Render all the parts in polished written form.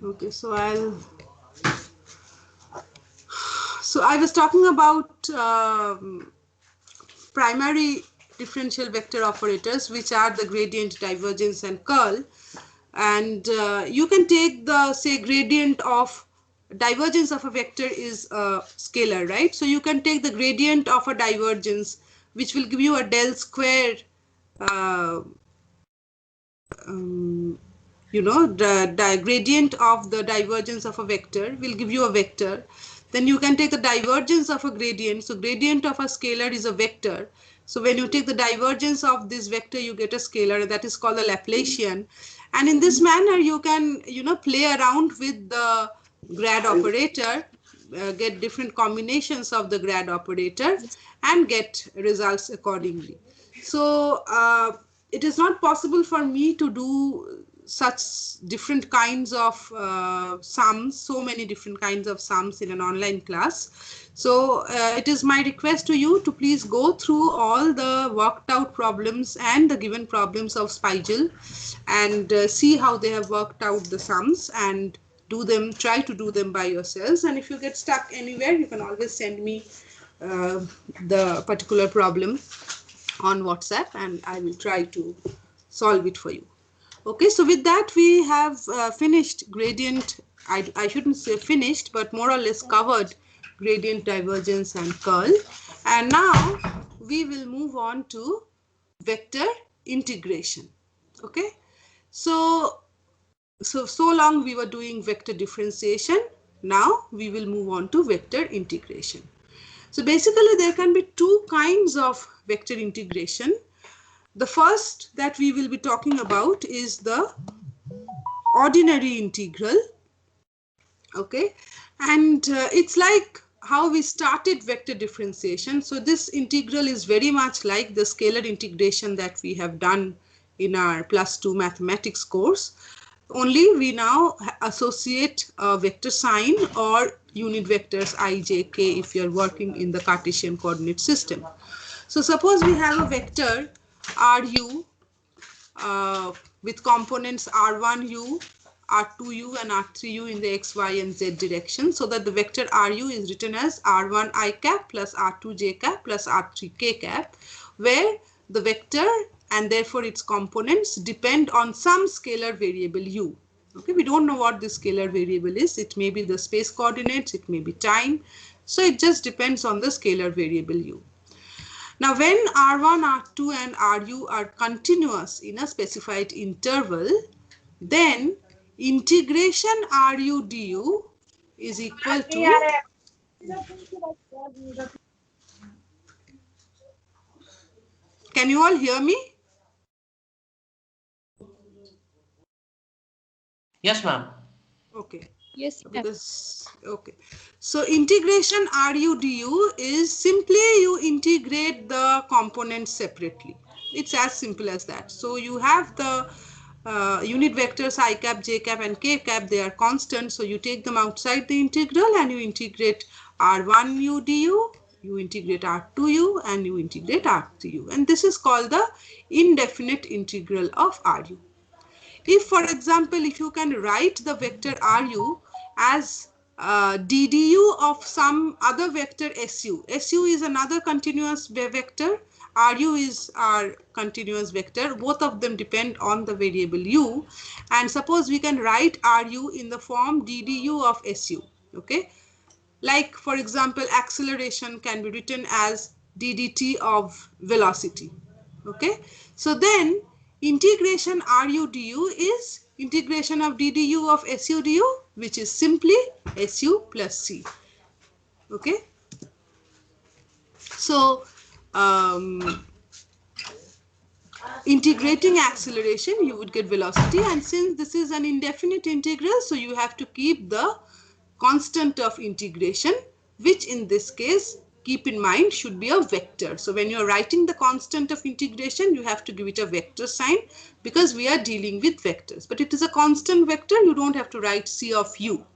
Okay, so I was talking about primary differential vector operators, which are the gradient, divergence, and curl. And you can take the, say, gradient of divergence of a vector is a scalar, right? So you can take the gradient of a divergence, which will give you a del square, uh, um, the gradient of the divergence of a vector will give you a vector. Then you can take the divergence of a gradient. So gradient of a scalar is a vector. So when you take the divergence of this vector, you get a scalar that is called a Laplacian. And in this manner, you can, play around with the grad operator, get different combinations of the grad operator and get results accordingly. So it is not possible for me to do such different kinds of sums, so many different kinds of sums in an online class. So it is my request to you to please go through all the worked out problems and the given problems of Spiegel and see how they have worked out the sums and do them, try to do them by yourselves. And if you get stuck anywhere, you can always send me the particular problem on WhatsApp and I will try to solve it for you. Okay, so with that we have finished gradient, I shouldn't say finished, but more or less covered gradient, divergence and curl. And now we will move on to vector integration. Okay, so so long we were doing vector differentiation. Now we will move on to vector integration. So basically there can be two kinds of vector integration. The first that we will be talking about is the ordinary integral. Okay, and it's like how we started vector differentiation. So this integral is very much like the scalar integration that we have done in our +2 mathematics course, only we now associate a vector sign or unit vectors I, j, k if you're working in the Cartesian coordinate system. So suppose we have a vector Ru with components R1u, R2u and R3u in the x, y and z direction, so that the vector Ru is written as R1i cap plus R2j cap plus R3k cap, where the vector and therefore its components depend on some scalar variable u. Okay, we don't know what this scalar variable is. It may be the space coordinates, it may be time. So it just depends on the scalar variable u. Now, when R1, R2 and Ru are continuous in a specified interval, then integration Ru du is equal to, can you all hear me? Yes, ma'am. Okay. Yes, ma'am. Okay. So integration Ru du is simply you integrate the components separately. It's as simple as that. So you have the unit vectors I cap, j cap and k cap, they are constant. So you take them outside the integral and you integrate R1u du, you integrate R2u and you integrate R3u. And this is called the indefinite integral of Ru. If, for example, if you can write the vector Ru as ddu of some other vector Su. Su is another continuous vector. Ru is our continuous vector. Both of them depend on the variable u. And suppose we can write Ru in the form ddu of Su. Okay. Like, for example, acceleration can be written as ddt of velocity. Okay, so then integration Ru du is integration of ddu of Su du, which is simply Su plus c. Okay, so integrating acceleration, you would get velocity, and since this is an indefinite integral, so you have to keep the constant of integration, which in this case, keep in mind, should be a vector. So when you are writing the constant of integration, you have to give it a vector sign because we are dealing with vectors. But it is a constant vector, you don't have to write c of u.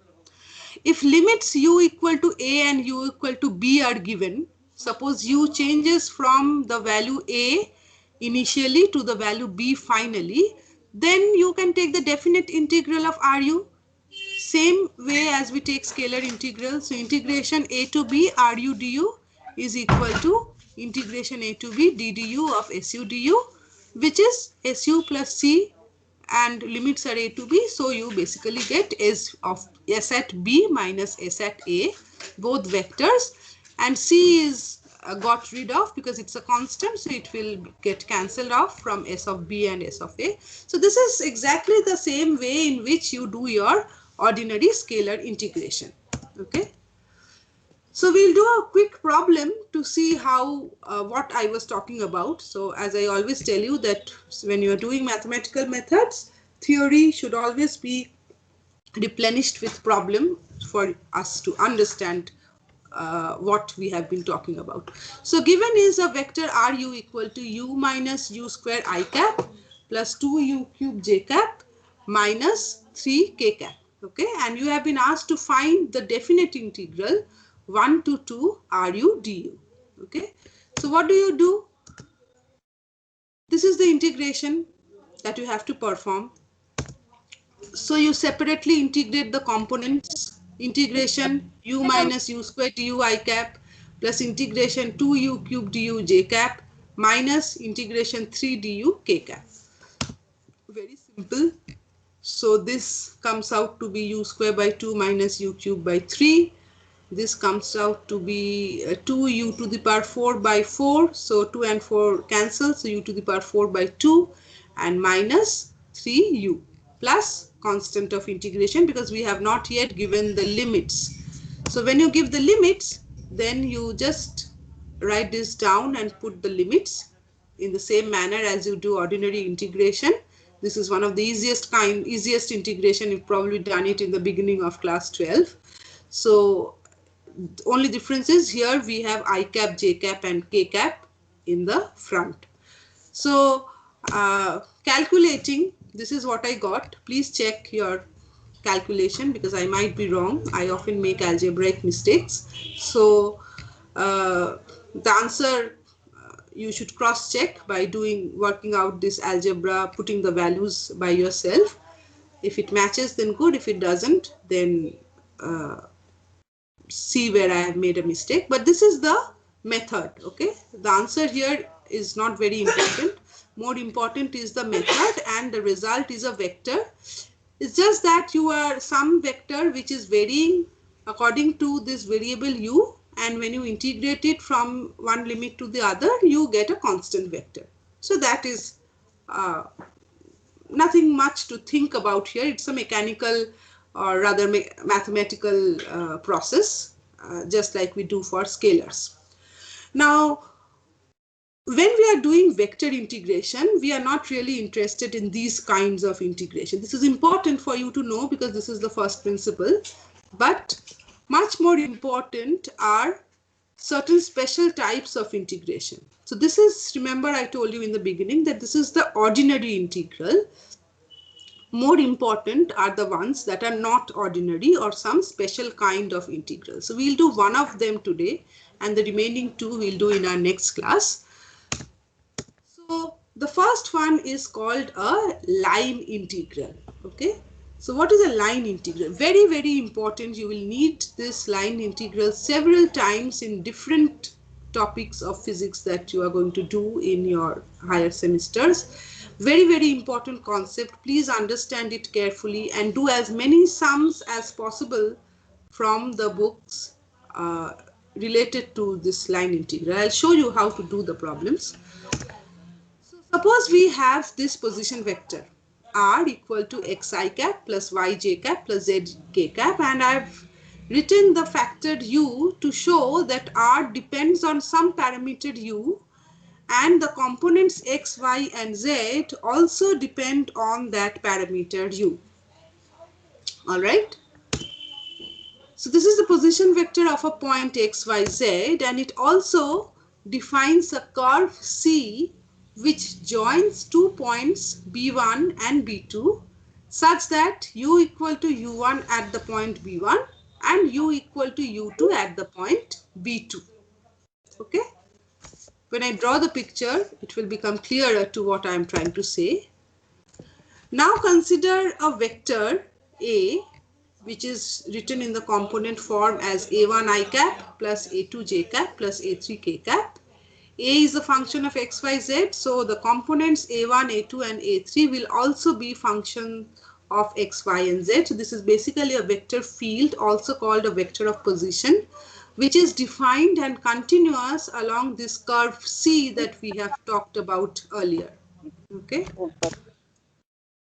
If limits u equal to a and u equal to b are given, suppose u changes from the value a initially to the value b finally, then you can take the definite integral of Ru. same way as we take scalar integral. So integration a to b ru du is equal to integration a to b ddu of su du, which is su plus c, and limits are a to b. So you basically get s of s at b minus s at a, both vectors, and c is got rid of because it's a constant, so it will get cancelled off from s of b and s of a. So this is exactly the same way in which you do your ordinary scalar integration. Okay. So we'll do a quick problem to see how what I was talking about. So as I always tell you that when you are doing mathematical methods, theory should always be replenished with problem for us to understand what we have been talking about. So given is a vector ru equal to u minus u square I cap plus 2u cube j cap minus 3 k cap. Okay, and you have been asked to find the definite integral 1 to 2 ru du. Okay, so what do? This is the integration that you have to perform. So you separately integrate the components. Integration u minus u square du I cap plus integration 2u cube du j cap minus integration 3 du k cap. Very simple. So this comes out to be u square by 2 minus u cube by 3. This comes out to be 2u to the power 4 by 4. So 2 and 4 cancel. So u to the power 4 by 2 and minus 3u plus constant of integration, because we have not yet given the limits. So when you give the limits, then you just write this down and put the limits in the same manner as you do ordinary integration. This is one of the easiest integration. You've probably done it in the beginning of class 12. So the only difference is here we have I cap, j cap and k cap in the front. So calculating, this is what I got. Please check your calculation because I might be wrong. I often make algebraic mistakes. So the answer you should cross check by working out this algebra, putting the values by yourself. If it matches, then good. If it doesn't, then see where I have made a mistake. But this is the method. Okay, the answer here is not very important. More important is the method, and the result is a vector. It's just that you are some vector which is varying according to this variable u, and when you integrate it from one limit to the other, you get a constant vector. So that is nothing much to think about here. It's a mechanical or rather mathematical process, just like we do for scalars. Now, when we are doing vector integration, we are not really interested in these kinds of integration. This is important for you to know because this is the first principle. But much more important are certain special types of integration. So this is, remember I told you in the beginning that this is the ordinary integral. More important are the ones that are not ordinary or some special kind of integral. So we'll do one of them today and the remaining two we'll do in our next class. So the first one is called a line integral. Okay. So what is a line integral? Very, very important. You will need this line integral several times in different topics of physics that you are going to do in your higher semesters. Very, very important concept. Please understand it carefully and do as many sums as possible from the books related to this line integral. I'll show you how to do the problems. So suppose we have this position vector r equal to xi cap plus yj cap plus zk cap, and I've written the factor u to show that r depends on some parameter u, and the components x, y and z also depend on that parameter u. Alright. So this is the position vector of a point x, y, z, and it also defines a curve C which joins 2 points B1 and B2 such that u equal to u1 at the point B1 and u equal to u2 at the point B2. Okay. When I draw the picture, it will become clearer to what I am trying to say. Now consider a vector A which is written in the component form as a1 I cap plus a2 j cap plus a3 k cap. A is a function of x, y, z, so the components a1, a2 and a3 will also be function of x, y and z. So this is basically a vector field, also called a vector of position, which is defined and continuous along this curve C that we have talked about earlier. Okay.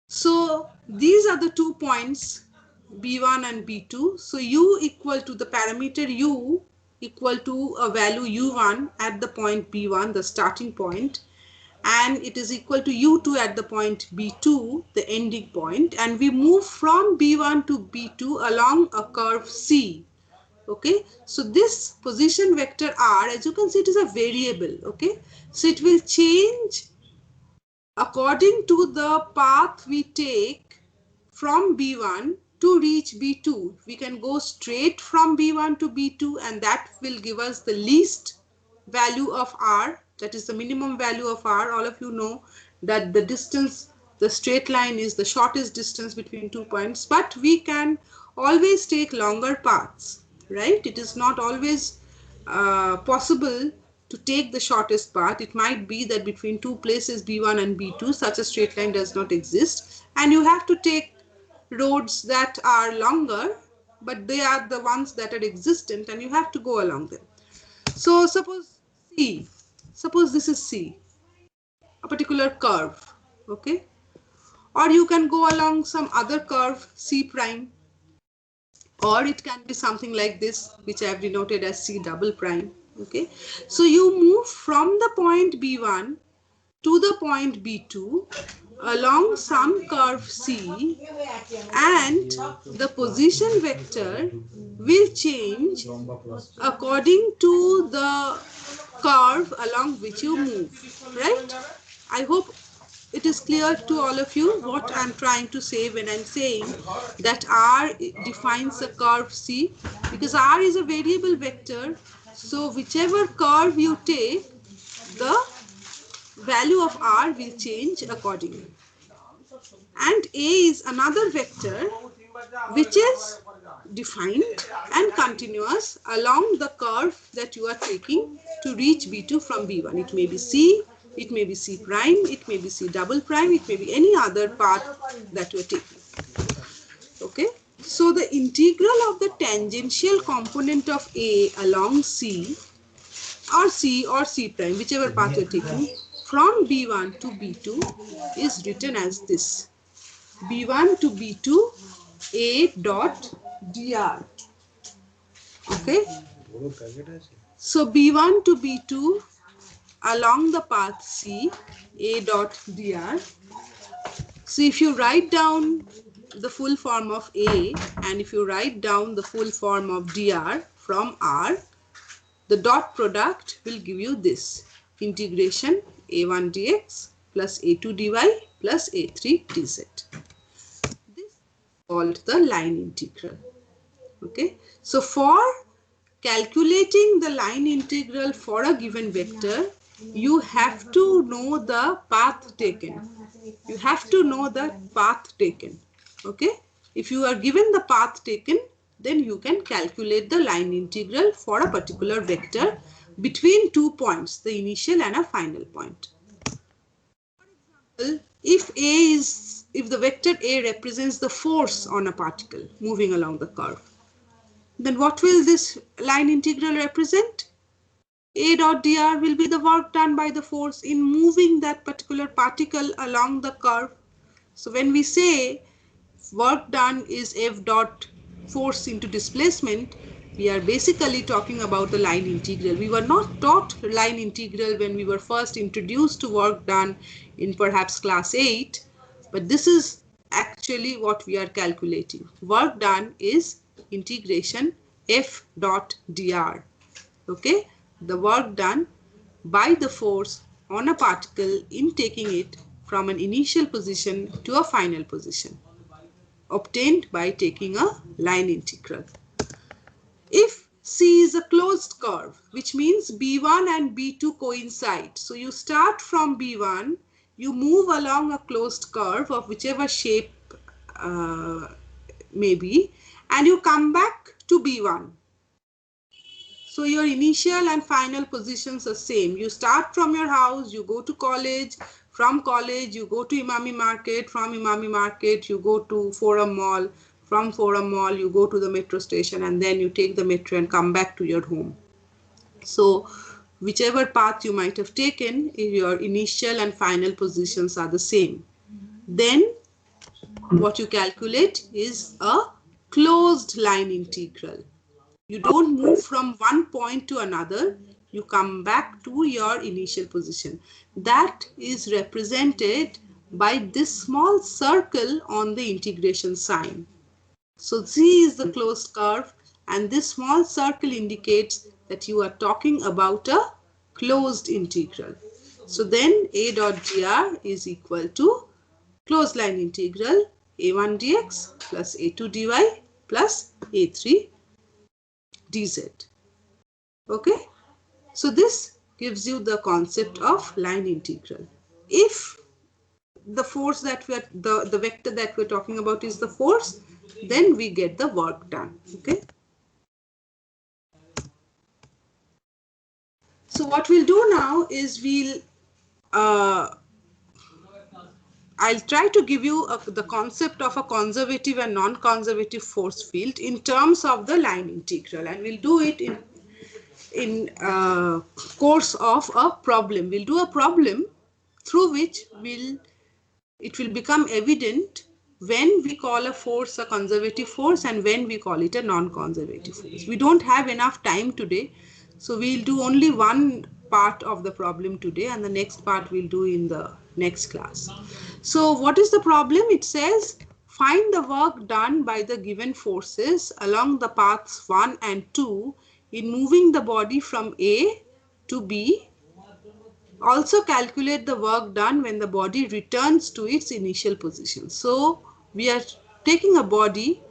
So these are the 2 points B1 and B2. So U equal to the parameter U equal to a value U1 at the point B1, the starting point, and it is equal to U2 at the point B2, the ending point, and we move from B1 to B2 along a curve C. Okay, so this position vector R, as you can see, it is a variable. Okay, so it will change according to the path we take from B1 to reach B2. We can go straight from B1 to B2, and that will give us the least value of R, that is the minimum value of R. All of you know that the distance, the straight line is the shortest distance between 2 points, but we can always take longer paths, right? It is not always possible to take the shortest path. It might be that between 2 places B1 and B2 such a straight line does not exist, and you have to take roads that are longer, but they are the ones that are existent and you have to go along them. So suppose this is C, a particular curve, okay, or you can go along some other curve C prime, or it can be something like this, which I have denoted as C double prime. Okay, so you move from the point B1 to the point B2 along some curve C, and the position vector will change according to the curve along which you move, right? I hope it is clear to all of you what I'm trying to say when I'm saying that R defines a curve C, because R is a variable vector. So whichever curve you take, the value of R will change accordingly. And A is another vector which is defined and continuous along the curve that you are taking to reach B2 from B1. It may be C, it may be C prime, it may be C double prime, it may be any other path that you are taking. Okay, so the integral of the tangential component of A along C or C prime, whichever path you are taking, from B1 to B2 is written as this: B1 to B2 A dot dr. Okay, so B1 to B2 along the path C, A dot dr. So if you write down the full form of A and if you write down the full form of dr from R, the dot product will give you this: integration A1 dx plus A2 dy plus A3 dz. This is called the line integral. Okay, so for calculating the line integral for a given vector, you have to know the path taken. You have to know the path taken. Okay, if you are given the path taken, then you can calculate the line integral for a particular vector between 2 points, the initial and a final point. For example, if the vector A represents the force on a particle moving along the curve, then what will this line integral represent? A dot dr will be the work done by the force in moving that particular particle along the curve. So when we say work done is F dot force into displacement, we are basically talking about the line integral. We were not taught line integral when we were first introduced to work done in perhaps class 8, but this is actually what we are calculating. Work done is integration F dot dr. Okay, the work done by the force on a particle in taking it from an initial position to a final position, obtained by taking a line integral. If C is a closed curve, which means B1 and B2 coincide. So you start from B1, you move along a closed curve of whichever shape may be, and you come back to B1. So your initial and final positions are same. You start from your house, you go to college, from college you go to Imami Market, from Imami Market you go to Forum Mall, from Forum Mall you go to the metro station, and then you take the metro and come back to your home. So whichever path you might have taken, your initial and final positions are the same. Then what you calculate is a closed line integral. You don't move from one point to another, you come back to your initial position. That is represented by this small circle on the integration sign. So Z is the closed curve, and this small circle indicates that you are talking about a closed integral. So then A dot dr is equal to closed line integral A1 dx plus A2 dy plus A3 dz. Okay, so this gives you the concept of line integral. If the force that we are the vector that we're talking about is the force, then we get the work done. Okay, so what we'll do now is I'll try to give you the concept of a conservative and non-conservative force field in terms of the line integral, and we'll do it in course of a problem. We'll do a problem through which it will become evident when we call a force a conservative force and when we call it a non-conservative force. We don't have enough time today, so we'll do only one part of the problem today, and the next part we'll do in the next class. So what is the problem? It says find the work done by the given forces along the paths 1 and 2 in moving the body from A to B. Also calculate the work done when the body returns to its initial position. So we are taking a body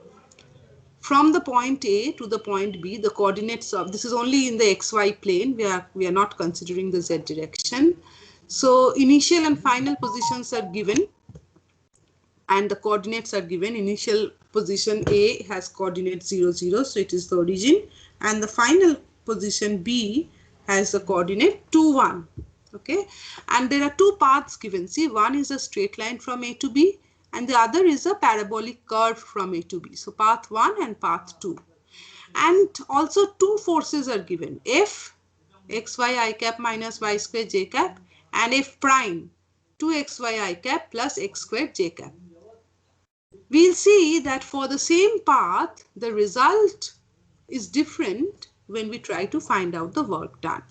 from the point A to the point B. The coordinates of this is only in the XY plane. We are not considering the Z direction. So initial and final positions are given and the coordinates are given. Initial position A has coordinate 0, 0, so it is the origin, and the final position B has the coordinate 2, 1. Okay, and there are two paths given. See, one is a straight line from A to B and the other is a parabolic curve from A to B. So path 1 and path 2. And also two forces are given, F xy I cap minus y square j cap and F prime 2xy I cap plus x squared j cap. We'll see that for the same path, the result is different when we try to find out the work done.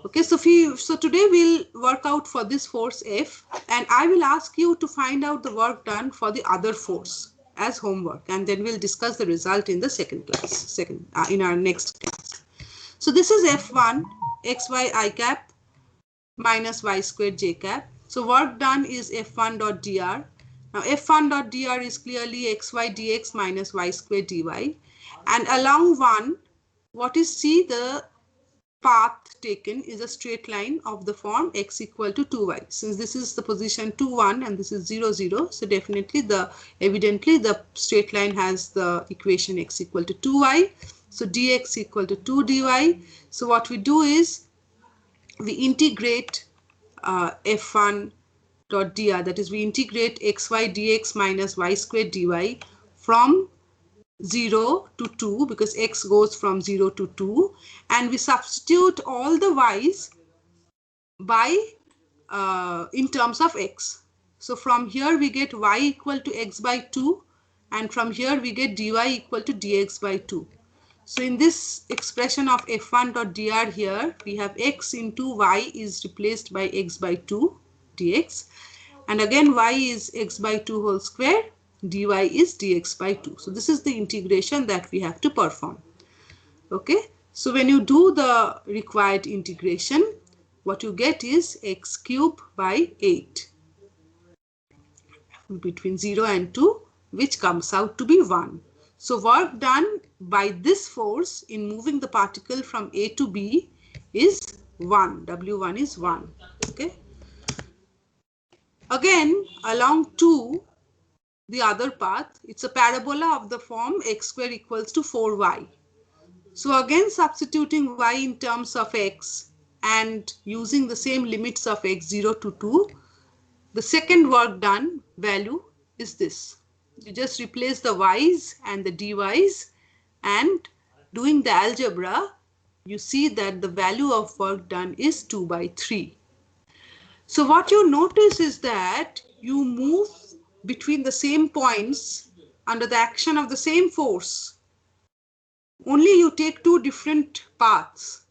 Okay, so today we'll work out for this force F, and I will ask you to find out the work done for the other force as homework, and then we'll discuss the result in the in our next class. So this is F1 xy I cap minus y squared j cap. So work done is F1 dot dr. Now F1 dot dr is clearly xy dx minus y squared dy, and along 1, what is C? The path taken is a straight line of the form x equal to 2y. Since this is the position 2, 1 and this is 0, 0, so definitely evidently the straight line has the equation x equal to 2y. So dx equal to 2 dy. So what we do is we integrate f1 dot dr, that is we integrate xy dx minus y squared dy from 0 to 2 because x goes from 0 to 2, and we substitute all the y's by in terms of x. So from here we get y equal to x by 2, and from here we get dy equal to dx by 2. So in this expression of f1 dot dr here we have x into y is replaced by x by 2 dx, and again y is x by 2 whole square, dy is dx by 2. So this is the integration that we have to perform. Okay, so when you do the required integration, what you get is x cube by 8 between 0 and 2, which comes out to be 1. So work done by this force in moving the particle from A to B is 1. W1 is 1. Okay. Again, along 2, the other path. It's a parabola of the form x square equals to 4y. So again, substituting y in terms of x and using the same limits of x 0 to 2, the second work done value is this. You just replace the y's and the dy's, and doing the algebra, you see that the value of work done is 2 by 3. So what you notice is that you move between the same points under the action of the same force. Only you take two different paths,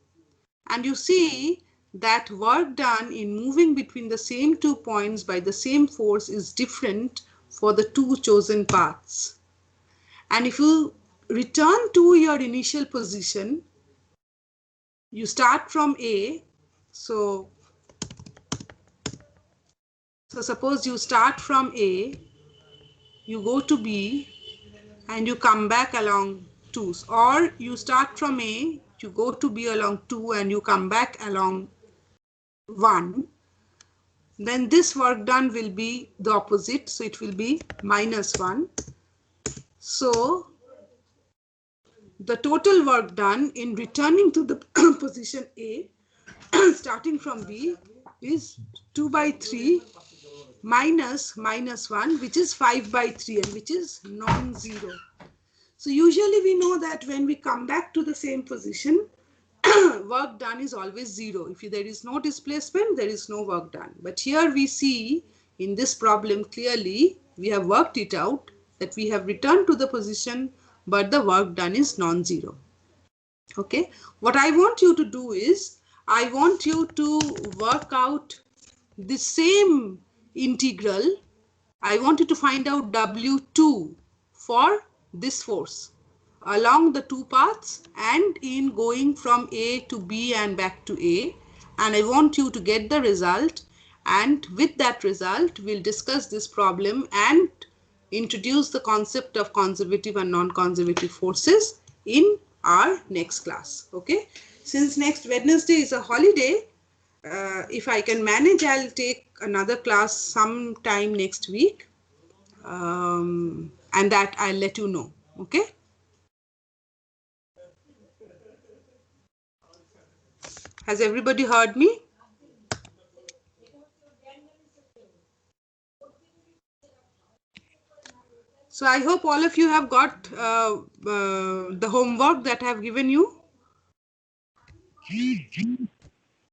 and you see that work done in moving between the same 2 points by the same force is different for the two chosen paths. And if you return to your initial position, you start from A. So suppose you start from A, you go to B, and you come back along 2. Or you start from A, you go to B along 2, and you come back along 1. Then this work done will be the opposite. So it will be -1. So the total work done in returning to the position A, starting from B, is 2 by 3 minus -1, which is 5 by 3, and which is non-zero. So usually we know that when we come back to the same position, work done is always 0. If there is no displacement, there is no work done. But here we see in this problem clearly, we have worked it out that we have returned to the position, but the work done is non-zero. Okay. What I want you to do is, I want you to work out the same integral. I want you to find out W2 for this force along the two paths and in going from A to B and back to A. And I want you to get the result, and with that result we'll discuss this problem and introduce the concept of conservative and non-conservative forces in our next class. Okay, since next Wednesday is a holiday, if I can manage, I'll take another class sometime next week, and that I'll let you know. Okay. Has everybody heard me? So I hope all of you have got the homework that I have given you.